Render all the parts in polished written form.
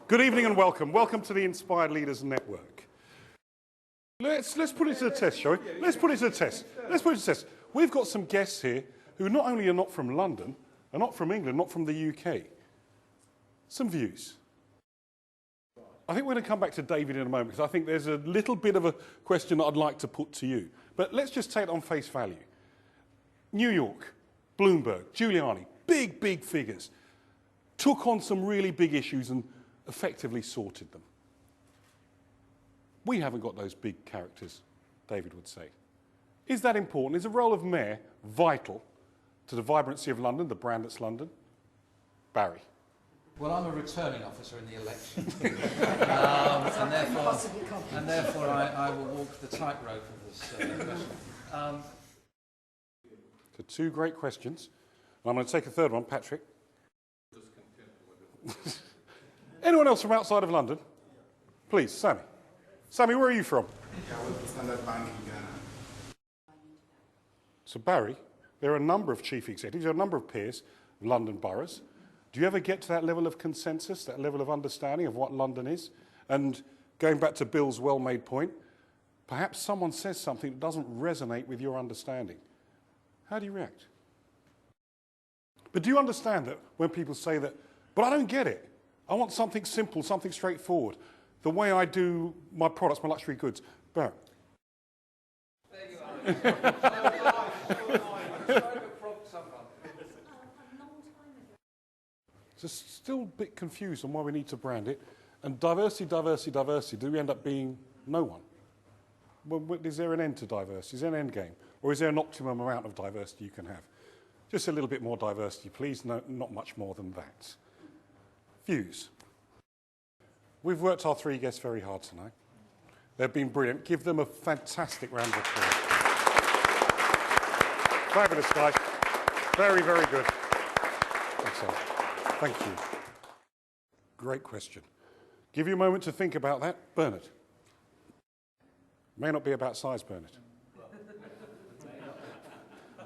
Good evening and welcome. Welcome to the Inspired Leaders Network. Let's put it to the test, shall we? Let's put it to the test. Let's put it to the test. We've got some guests here who not only are not from London, are not from England, not from the UK. Some views. I think we're going to come back to David in a moment because I think there's a little bit of a question that I'd like to put to you. But let's just take it on face value. New York, Bloomberg, Giuliani, big figures, took on some really big issues and effectively sorted them. We haven't got those big characters, David would say. Is that important? Is the role of mayor vital to the vibrancy of London, the brand that's London? Barry. Well, I'm a returning officer in the election, and therefore I will walk the tightrope of this question. So two great questions. And I'm going to take a third one, Patrick. Anyone else from outside of London? Please, Sammy. Sammy, where are you from? Yeah, I work for Standard Bank in Ghana. So Barry, there are a number of chief executives, there are a number of peers of London boroughs. Do you ever get to that level of consensus, that level of understanding of what London is? And going back to Bill's well-made point, perhaps someone says something that doesn't resonate with your understanding. How do you react? But do you understand that when people say that, but I don't get it. I want something simple, something straightforward. The way I do my products, my luxury goods. Barry. There you are. Just still a bit confused on why we need to brand it. And diversity, do we end up being no one? Well, is there an end to diversity? Is there an end game? Or is there an optimum amount of diversity you can have? Just a little bit more diversity, please. No, not much more than that. Views. We've worked our three guests very hard tonight. They've been brilliant. Give them a fantastic round of applause. Fabulous, guys. Very good. Excellent. Thank you. Great question. Give you a moment to think about that. Bernard. May not be about size, Bernard.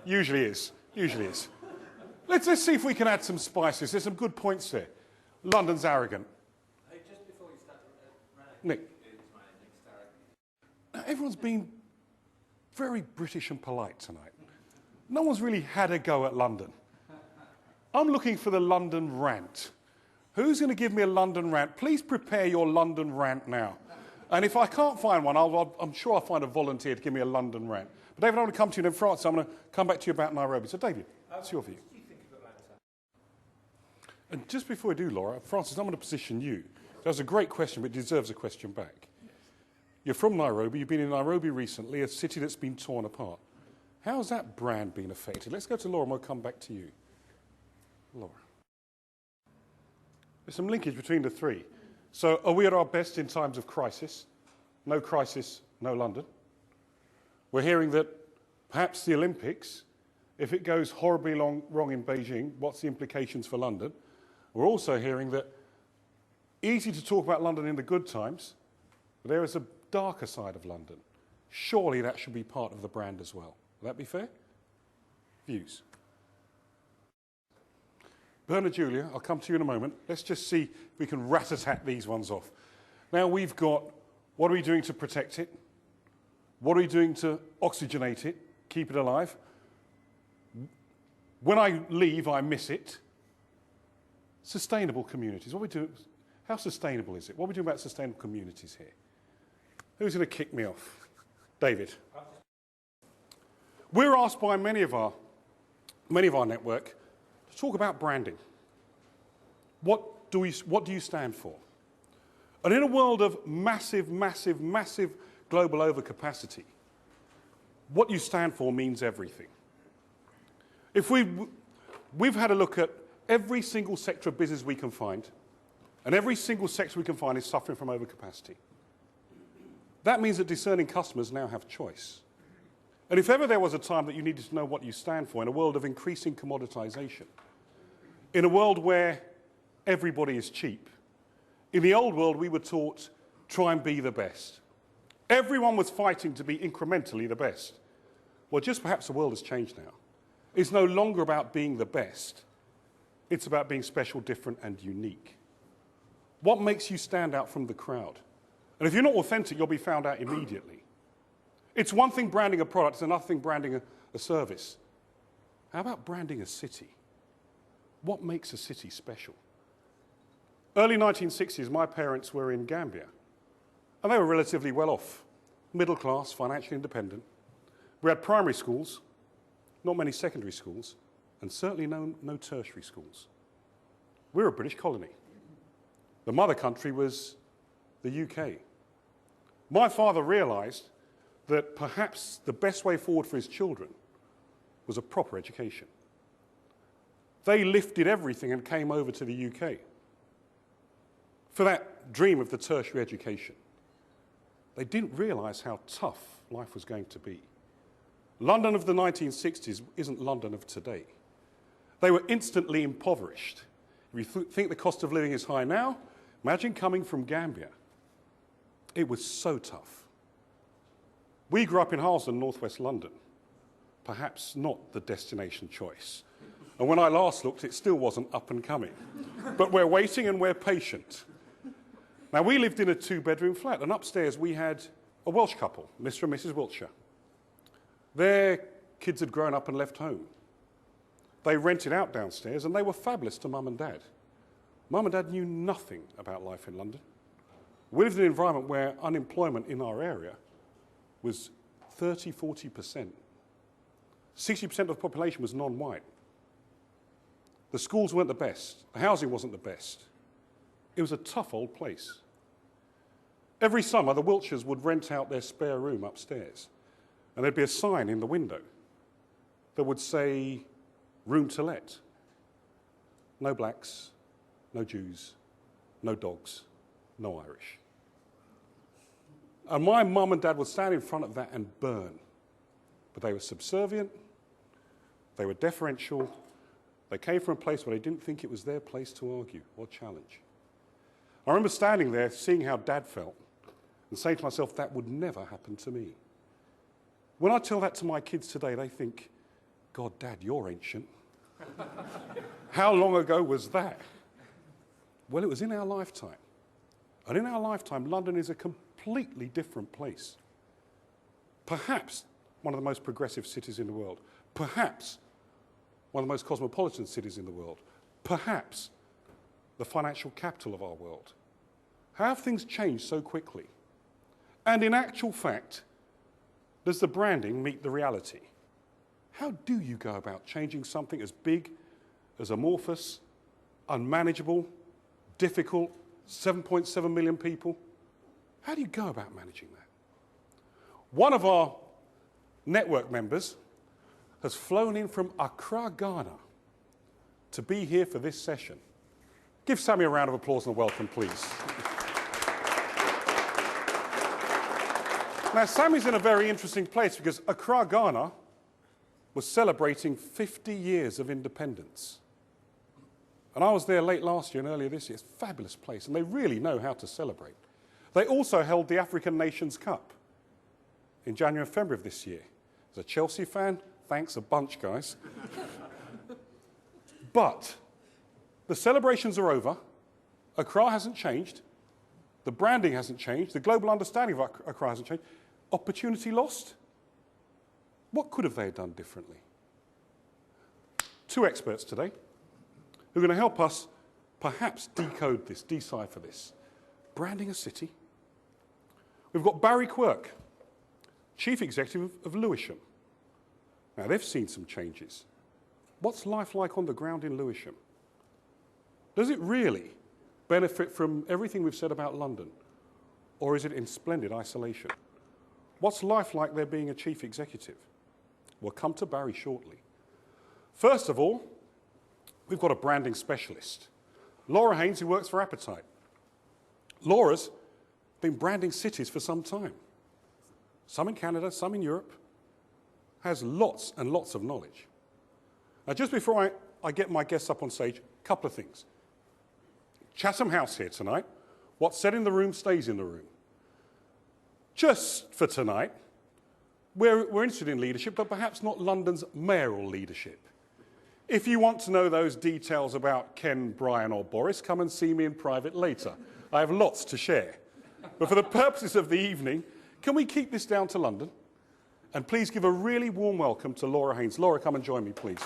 Usually is. Let's see if we can add some spices. There's some good points there. London's arrogant. Hey, just before you start, Nick. Now, everyone's been very British and polite tonight. No one's really had a go at London. I'm looking for the London rant. Who's going to give me a London rant? Please prepare your London rant now. And if I can't find one, I'm sure I'll find a volunteer to give me a London rant. But David, I want to come to you in France, so I'm going to come back to you about Nairobi. So David, what's your view? What do you think of Atlanta? And just before we do, Laura, Francis, I'm going to position you. That was a great question, but it deserves a question back. You're from Nairobi. You've been in Nairobi recently, a city that's been torn apart. How has that brand been affected? Let's go to Laura and we'll come back to you. Laura. There's some linkage between the three. So are we at our best in times of crisis? No crisis, no London. We're hearing that perhaps the Olympics, if it goes horribly wrong in Beijing, what's the implications for London? We're also hearing that easy to talk about London in the good times, but there is a darker side of London. Surely that should be part of the brand as well. Will that be fair? Views. Bernard, Julia, I'll come to you in a moment. Let's just see if we can rat-a-tat these ones off. Now we've got, what are we doing to protect it? What are we doing to oxygenate it, keep it alive? When I leave, I miss it. Sustainable communities. What are we doing? How sustainable is it? What are we doing about sustainable communities here? Who's going to kick me off? David. We're asked by many of our network to talk about branding. What do you stand for? And in a world of massive global overcapacity, what you stand for means everything. If we've had a look at every single sector of business we can find, and every single sector we can find is suffering from overcapacity. That means that discerning customers now have choice. And if ever there was a time that you needed to know what you stand for in a world of increasing commoditization, in a world where everybody is cheap, in the old world we were taught, try and be the best. Everyone was fighting to be incrementally the best. Well, just perhaps the world has changed now. It's no longer about being the best. It's about being special, different, and unique. What makes you stand out from the crowd? And if you're not authentic, you'll be found out immediately. It's one thing branding a product, it's another thing branding a service. How about branding a city? What makes a city special? Early 1960s, my parents were in Gambia, and they were relatively well off, middle class, financially independent. We had primary schools, not many secondary schools, and certainly no tertiary schools. We were a British colony. The mother country was the UK. My father realized that perhaps the best way forward for his children was a proper education. They lifted everything and came over to the UK for that dream of the tertiary education. They didn't realize how tough life was going to be. London of the 1960s isn't London of today. They were instantly impoverished. If you think the cost of living is high now, imagine coming from Gambia. It was so tough. We grew up in Harlesden, northwest London. Perhaps not the destination choice. And when I last looked, it still wasn't up and coming. But we're waiting and we're patient. Now, we lived in a two-bedroom flat, and upstairs we had a Welsh couple, Mr. and Mrs. Wiltshire. Their kids had grown up and left home. They rented out downstairs, and they were fabulous to Mum and Dad. Mum and Dad knew nothing about life in London. We lived in an environment where unemployment in our area was 30, 40%. 60% of the population was non-white. The schools weren't the best. The housing wasn't the best. It was a tough old place. Every summer, the Wiltshires would rent out their spare room upstairs, and there'd be a sign in the window that would say, "Room to let." No blacks, no Jews, no dogs, no Irish. And my mum and dad would stand in front of that and burn. But they were subservient, they were deferential, they came from a place where they didn't think it was their place to argue or challenge. I remember standing there, seeing how Dad felt, and saying to myself, that would never happen to me. When I tell that to my kids today, they think, God, Dad, you're ancient. How long ago was that? Well, it was in our lifetime. And in our lifetime, London is a completely different place. Perhaps one of the most progressive cities in the world. Perhaps one of the most cosmopolitan cities in the world. Perhaps the financial capital of our world. How have things changed so quickly? And in actual fact, does the branding meet the reality? How do you go about changing something as big, as amorphous, unmanageable, difficult, 7.7 million people? How do you go about managing that? One of our network members has flown in from Accra, Ghana, to be here for this session. Give Sammy a round of applause and a welcome, please. Now, Sammy's in a very interesting place because Accra, Ghana was celebrating 50 years of independence. And I was there late last year and earlier this year. It's a fabulous place, and they really know how to celebrate. They also held the African Nations Cup in January and February of this year. As a Chelsea fan, thanks a bunch, guys. But the celebrations are over. Accra hasn't changed. The branding hasn't changed. The global understanding of Accra hasn't changed. Opportunity lost? What could have they done differently? Two experts today who are going to help us perhaps decode this, decipher this. Branding a city. We've got Barry Quirk, Chief Executive of Lewisham. Now, they've seen some changes. What's life like on the ground in Lewisham? Does it really benefit from everything we've said about London? Or is it in splendid isolation? What's life like there being a chief executive? We'll come to Barry shortly. First of all, we've got a branding specialist, Laura Haynes, who works for Appetite. Laura's been branding cities for some time. Some in Canada, some in Europe. Has lots and lots of knowledge. Now, just before I get my guests up on stage, a couple of things. Chatham House here tonight. What's said in the room stays in the room. Just for tonight, we're interested in leadership, but perhaps not London's mayoral leadership. If you want to know those details about Ken, Brian or Boris, come and see me in private later. I have lots to share. But for the purposes of the evening, can we keep this down to London? And please give a really warm welcome to Laura Haynes. Laura, come and join me, please.